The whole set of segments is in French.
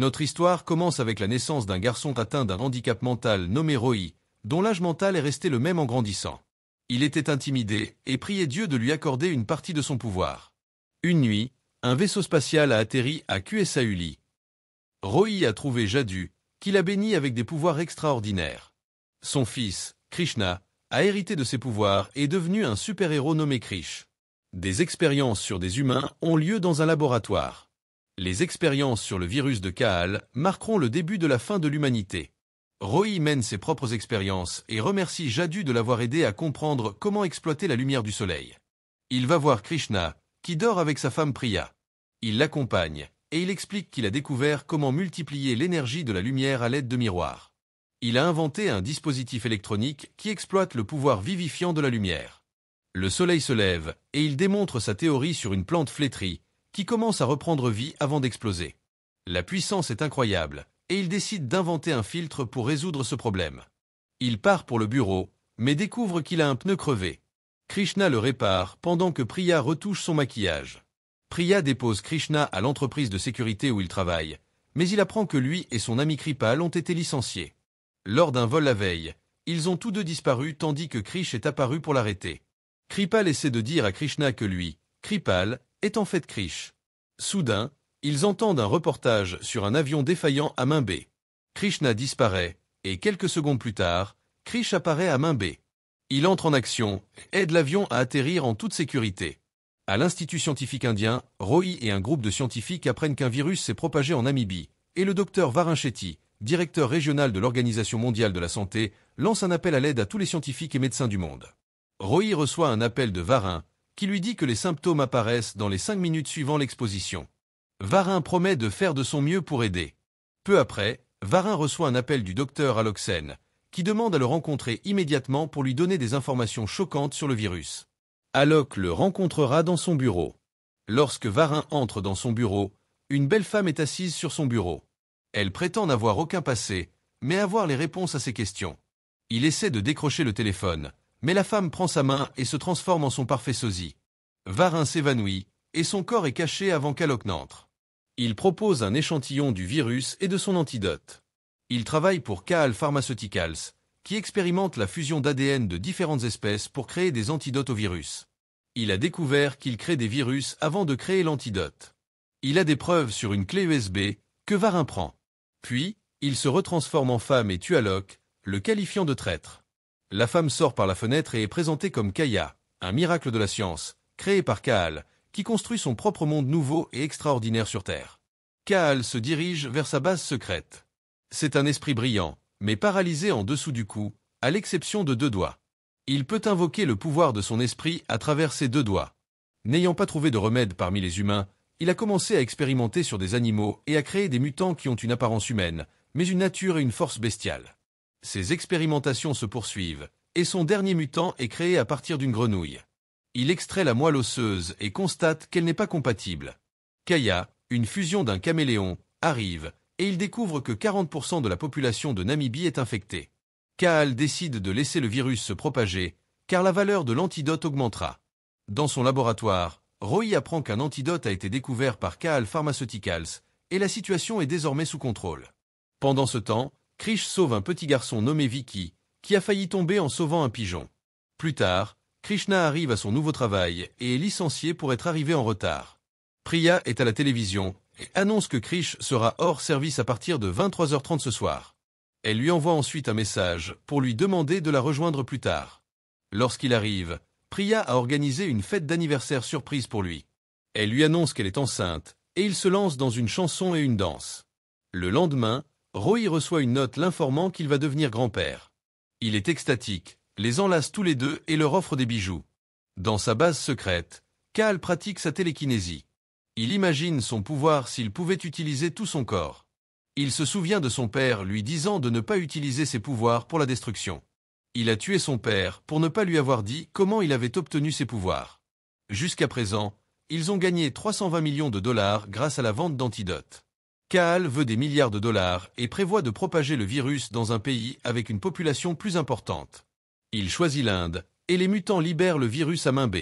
Notre histoire commence avec la naissance d'un garçon atteint d'un handicap mental nommé Roy, dont l'âge mental est resté le même en grandissant. Il était intimidé et priait Dieu de lui accorder une partie de son pouvoir. Une nuit, un vaisseau spatial a atterri à QSAULI. Roy a trouvé Jadu, qui l'a béni avec des pouvoirs extraordinaires. Son fils, Krishna, a hérité de ses pouvoirs et est devenu un super-héros nommé Krish. Des expériences sur des humains ont lieu dans un laboratoire. Les expériences sur le virus de Kaal marqueront le début de la fin de l'humanité. Roy mène ses propres expériences et remercie Jadu de l'avoir aidé à comprendre comment exploiter la lumière du soleil. Il va voir Krishna, qui dort avec sa femme Priya. Il l'accompagne, et il explique qu'il a découvert comment multiplier l'énergie de la lumière à l'aide de miroirs. Il a inventé un dispositif électronique qui exploite le pouvoir vivifiant de la lumière. Le soleil se lève, et il démontre sa théorie sur une plante flétrie, qui commence à reprendre vie avant d'exploser. La puissance est incroyable, et il décide d'inventer un filtre pour résoudre ce problème. Il part pour le bureau, mais découvre qu'il a un pneu crevé. Krishna le répare pendant que Priya retouche son maquillage. Priya dépose Krishna à l'entreprise de sécurité où il travaille, mais il apprend que lui et son ami Kripal ont été licenciés. Lors d'un vol la veille, ils ont tous deux disparu tandis que Krish est apparu pour l'arrêter. Kripal essaie de dire à Krishna que lui, Kripal, est en fait Krish. Soudain, ils entendent un reportage sur un avion défaillant à main B. Krishna disparaît, et quelques secondes plus tard, Krish apparaît à main B. Il entre en action, aide l'avion à atterrir en toute sécurité. À l'Institut scientifique indien, Roy et un groupe de scientifiques apprennent qu'un virus s'est propagé en Namibie, et le docteur Varun Shetty, directeur régional de l'Organisation mondiale de la santé, lance un appel à l'aide à tous les scientifiques et médecins du monde. Roy reçoit un appel de Varun, qui lui dit que les symptômes apparaissent dans les 5 minutes suivant l'exposition. Varun promet de faire de son mieux pour aider. Peu après, Varun reçoit un appel du docteur Alok Sen, qui demande à le rencontrer immédiatement pour lui donner des informations choquantes sur le virus. Alok le rencontrera dans son bureau. Lorsque Varun entre dans son bureau, une belle femme est assise sur son bureau. Elle prétend n'avoir aucun passé, mais avoir les réponses à ses questions. Il essaie de décrocher le téléphone, mais la femme prend sa main et se transforme en son parfait sosie. Varun s'évanouit, et son corps est caché avant qu'Alok n'entre. Il propose un échantillon du virus et de son antidote. Il travaille pour Kaal Pharmaceuticals, qui expérimente la fusion d'ADN de différentes espèces pour créer des antidotes au virus. Il a découvert qu'il crée des virus avant de créer l'antidote. Il a des preuves sur une clé USB que Varun prend. Puis, il se retransforme en femme et tue Alok, le qualifiant de traître. La femme sort par la fenêtre et est présentée comme Kaya, un miracle de la science, créé par Kaal, qui construit son propre monde nouveau et extraordinaire sur Terre. Kaal se dirige vers sa base secrète. C'est un esprit brillant, mais paralysé en dessous du cou, à l'exception de 2 doigts. Il peut invoquer le pouvoir de son esprit à travers ses 2 doigts. N'ayant pas trouvé de remède parmi les humains, il a commencé à expérimenter sur des animaux et à créer des mutants qui ont une apparence humaine, mais une nature et une force bestiale. Ces expérimentations se poursuivent, et son dernier mutant est créé à partir d'une grenouille. Il extrait la moelle osseuse et constate qu'elle n'est pas compatible. Kaya, une fusion d'un caméléon, arrive, et il découvre que 40% de la population de Namibie est infectée. Kaal décide de laisser le virus se propager, car la valeur de l'antidote augmentera. Dans son laboratoire, Roy apprend qu'un antidote a été découvert par Kaal Pharmaceuticals, et la situation est désormais sous contrôle. Pendant ce temps, Krish sauve un petit garçon nommé Vicky, qui a failli tomber en sauvant un pigeon. Plus tard, Krishna arrive à son nouveau travail et est licencié pour être arrivé en retard. Priya est à la télévision et annonce que Krish sera hors service à partir de 23h30 ce soir. Elle lui envoie ensuite un message pour lui demander de la rejoindre plus tard. Lorsqu'il arrive, Priya a organisé une fête d'anniversaire surprise pour lui. Elle lui annonce qu'elle est enceinte et il se lance dans une chanson et une danse. Le lendemain, Roy reçoit une note l'informant qu'il va devenir grand-père. Il est extatique, les enlace tous les deux et leur offre des bijoux. Dans sa base secrète, Kaal pratique sa télékinésie. Il imagine son pouvoir s'il pouvait utiliser tout son corps. Il se souvient de son père lui disant de ne pas utiliser ses pouvoirs pour la destruction. Il a tué son père pour ne pas lui avoir dit comment il avait obtenu ses pouvoirs. Jusqu'à présent, ils ont gagné 320 millions de dollars grâce à la vente d'antidotes. Kaal veut des milliards de dollars et prévoit de propager le virus dans un pays avec une population plus importante. Il choisit l'Inde, et les mutants libèrent le virus à main B.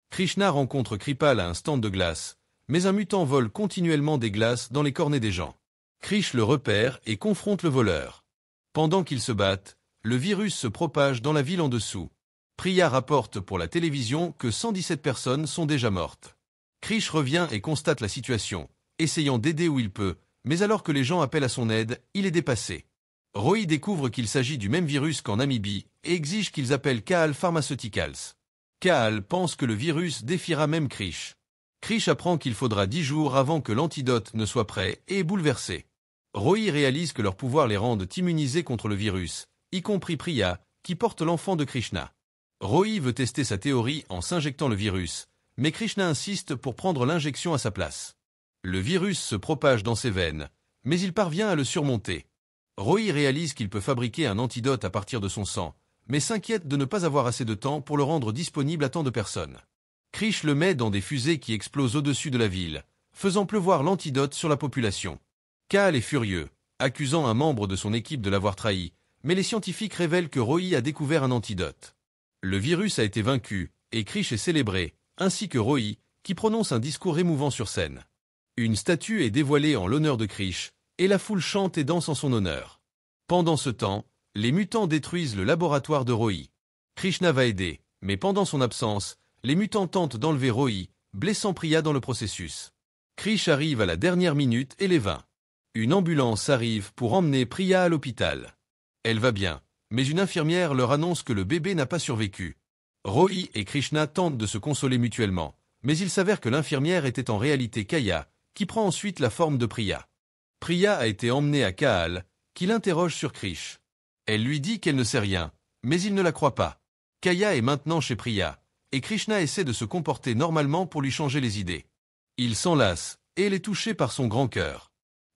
Krishna rencontre Kripal à un stand de glace, mais un mutant vole continuellement des glaces dans les cornets des gens. Krish le repère et confronte le voleur. Pendant qu'ils se battent, le virus se propage dans la ville en dessous. Priya rapporte pour la télévision que 117 personnes sont déjà mortes. Krish revient et constate la situation, essayant d'aider où il peut, mais alors que les gens appellent à son aide, il est dépassé. Roy découvre qu'il s'agit du même virus qu'en Namibie et exige qu'ils appellent Kaal Pharmaceuticals. Kaal pense que le virus défiera même Krish. Krish apprend qu'il faudra 10 jours avant que l'antidote ne soit prêt et est bouleversé. Roy réalise que leurs pouvoirs les rendent immunisés contre le virus, y compris Priya, qui porte l'enfant de Krishna. Roy veut tester sa théorie en s'injectant le virus, mais Krishna insiste pour prendre l'injection à sa place. Le virus se propage dans ses veines, mais il parvient à le surmonter. Roy réalise qu'il peut fabriquer un antidote à partir de son sang, mais s'inquiète de ne pas avoir assez de temps pour le rendre disponible à tant de personnes. Krish le met dans des fusées qui explosent au-dessus de la ville, faisant pleuvoir l'antidote sur la population. Kaal est furieux, accusant un membre de son équipe de l'avoir trahi, mais les scientifiques révèlent que Roy a découvert un antidote. Le virus a été vaincu, et Krish est célébré, ainsi que Roy, qui prononce un discours émouvant sur scène. Une statue est dévoilée en l'honneur de Krish, et la foule chante et danse en son honneur. Pendant ce temps, les mutants détruisent le laboratoire de Roy. Krishna va aider, mais pendant son absence, les mutants tentent d'enlever Roy, blessant Priya dans le processus. Krish arrive à la dernière minute et les vainc. Une ambulance arrive pour emmener Priya à l'hôpital. Elle va bien, mais une infirmière leur annonce que le bébé n'a pas survécu. Roy et Krishna tentent de se consoler mutuellement, mais il s'avère que l'infirmière était en réalité Kaya, qui prend ensuite la forme de Priya. Priya a été emmenée à Kaal, qui l'interroge sur Krish. Elle lui dit qu'elle ne sait rien, mais il ne la croit pas. Kaya est maintenant chez Priya, et Krishna essaie de se comporter normalement pour lui changer les idées. Il s'en lasse, et elle est touchée par son grand cœur.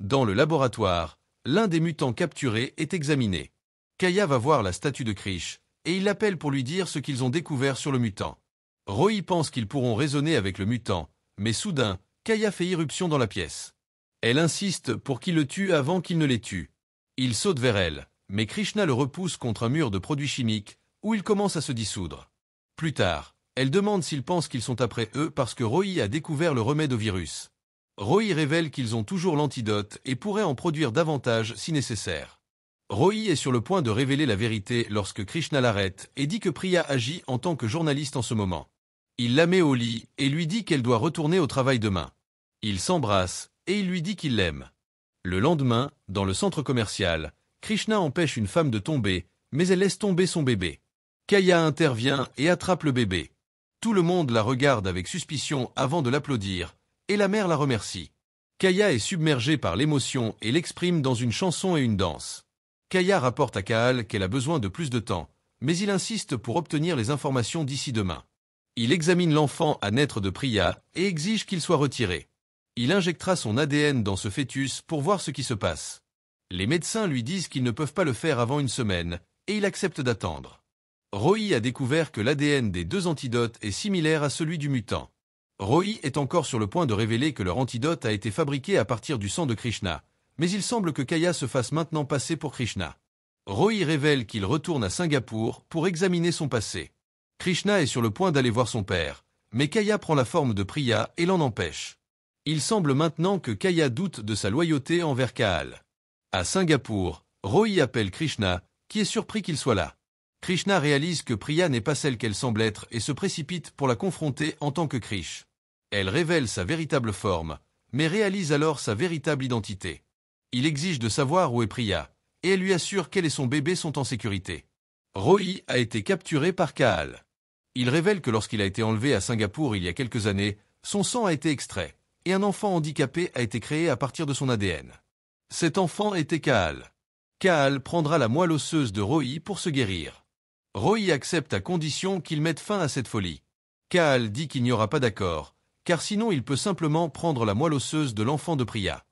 Dans le laboratoire, l'un des mutants capturés est examiné. Kaya va voir la statue de Krish, et il l'appelle pour lui dire ce qu'ils ont découvert sur le mutant. Roy pense qu'ils pourront raisonner avec le mutant, mais soudain, Kaya fait irruption dans la pièce. Elle insiste pour qu'il le tue avant qu'il ne les tue. Il saute vers elle, mais Krishna le repousse contre un mur de produits chimiques, où il commence à se dissoudre. Plus tard, elle demande s'ils pensent qu'ils sont après eux parce que Roy a découvert le remède au virus. Roy révèle qu'ils ont toujours l'antidote et pourraient en produire davantage si nécessaire. Roy est sur le point de révéler la vérité lorsque Krishna l'arrête et dit que Priya agit en tant que journaliste en ce moment. Il la met au lit et lui dit qu'elle doit retourner au travail demain. Ils s'embrassent et il lui dit qu'il l'aime. Le lendemain, dans le centre commercial, Krishna empêche une femme de tomber, mais elle laisse tomber son bébé. Kaya intervient et attrape le bébé. Tout le monde la regarde avec suspicion avant de l'applaudir, et la mère la remercie. Kaya est submergée par l'émotion et l'exprime dans une chanson et une danse. Kaya rapporte à Kaal qu'elle a besoin de plus de temps, mais il insiste pour obtenir les informations d'ici demain. Il examine l'enfant à naître de Priya et exige qu'il soit retiré. Il injectera son ADN dans ce fœtus pour voir ce qui se passe. Les médecins lui disent qu'ils ne peuvent pas le faire avant une semaine, et il accepte d'attendre. Roy a découvert que l'ADN des deux antidotes est similaire à celui du mutant. Roy est encore sur le point de révéler que leur antidote a été fabriqué à partir du sang de Krishna, mais il semble que Kaya se fasse maintenant passer pour Krishna. Roy révèle qu'il retourne à Singapour pour examiner son passé. Krishna est sur le point d'aller voir son père, mais Kaya prend la forme de Priya et l'en empêche. Il semble maintenant que Kaya doute de sa loyauté envers Kaal. À Singapour, Roy appelle Krishna, qui est surpris qu'il soit là. Krishna réalise que Priya n'est pas celle qu'elle semble être et se précipite pour la confronter en tant que Krish. Elle révèle sa véritable forme, mais réalise alors sa véritable identité. Il exige de savoir où est Priya, et elle lui assure qu'elle et son bébé sont en sécurité. Roy a été capturé par Kaal. Il révèle que lorsqu'il a été enlevé à Singapour il y a quelques années, son sang a été extrait, et un enfant handicapé a été créé à partir de son ADN. Cet enfant était Kaal. Kaal prendra la moelle osseuse de Roy pour se guérir. Roy accepte à condition qu'il mette fin à cette folie. Kaal dit qu'il n'y aura pas d'accord, car sinon il peut simplement prendre la moelle osseuse de l'enfant de Priya.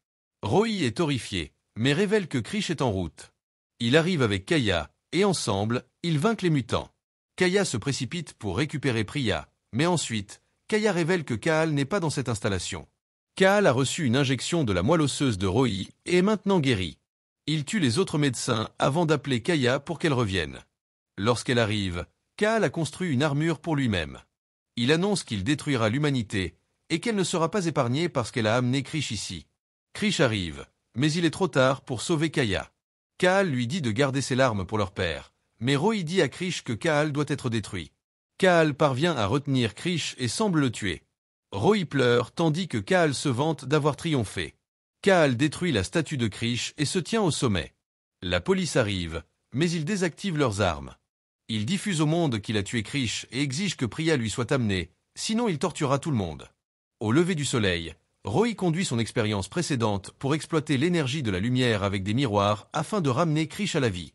Roy est horrifié, mais révèle que Krish est en route. Il arrive avec Kaya, et ensemble, ils vainquent les mutants. Kaya se précipite pour récupérer Priya, mais ensuite, Kaya révèle que Kaal n'est pas dans cette installation. Kaal a reçu une injection de la moelle osseuse de Roy et est maintenant guéri. Il tue les autres médecins avant d'appeler Kaya pour qu'elle revienne. Lorsqu'elle arrive, Kaal a construit une armure pour lui-même. Il annonce qu'il détruira l'humanité et qu'elle ne sera pas épargnée parce qu'elle a amené Krish ici. Krish arrive, Mais il est trop tard pour sauver Kaya. Kaal lui dit de garder ses larmes pour leur père, mais Roy dit à Krish que Kaal doit être détruit. Kaal parvient à retenir Krish et semble le tuer. Roy pleure tandis que Kaal se vante d'avoir triomphé. Kaal détruit la statue de Krish et se tient au sommet. La police arrive, mais ils désactivent leurs armes. Ils diffusent au monde qu'il a tué Krish et exigent que Priya lui soit amenée, sinon il torturera tout le monde. Au lever du soleil, Roy conduit son expérience précédente pour exploiter l'énergie de la lumière avec des miroirs afin de ramener Krish à la vie.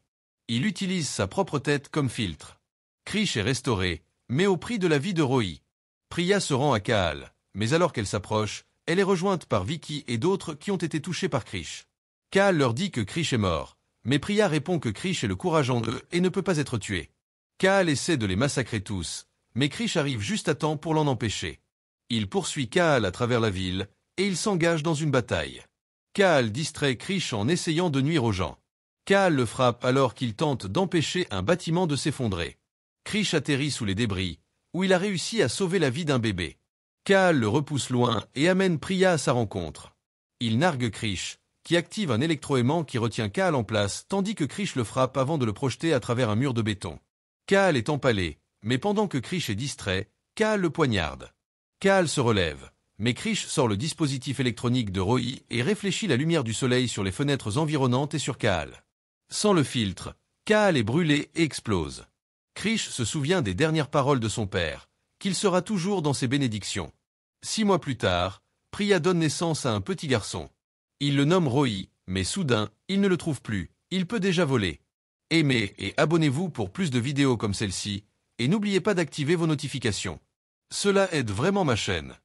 Il utilise sa propre tête comme filtre. Krish est restauré, mais au prix de la vie de Roy. Priya se rend à Kaal, mais alors qu'elle s'approche, elle est rejointe par Vicky et d'autres qui ont été touchés par Krish. Kaal leur dit que Krish est mort, mais Priya répond que Krish est le courage en eux et ne peut pas être tué. Kaal essaie de les massacrer tous, mais Krish arrive juste à temps pour l'en empêcher. Il poursuit Kaal à travers la ville, et il s'engage dans une bataille. Kaal distrait Krish en essayant de nuire aux gens. Kaal le frappe alors qu'il tente d'empêcher un bâtiment de s'effondrer. Krish atterrit sous les débris, où il a réussi à sauver la vie d'un bébé. Kaal le repousse loin et amène Priya à sa rencontre. Il nargue Krish, qui active un électroaimant qui retient Kaal en place tandis que Krish le frappe avant de le projeter à travers un mur de béton. Kaal est empalé, mais pendant que Krish est distrait, Kaal le poignarde. Kaal se relève, mais Krish sort le dispositif électronique de Roy et réfléchit la lumière du soleil sur les fenêtres environnantes et sur Kaal. Sans le filtre, Kaal est brûlé et explose. Krish se souvient des dernières paroles de son père, qu'il sera toujours dans ses bénédictions. 6 mois plus tard, Priya donne naissance à un petit garçon. Il le nomme Roy, mais soudain, il ne le trouve plus, il peut déjà voler. Aimez et abonnez-vous pour plus de vidéos comme celle-ci, et n'oubliez pas d'activer vos notifications. Cela aide vraiment ma chaîne.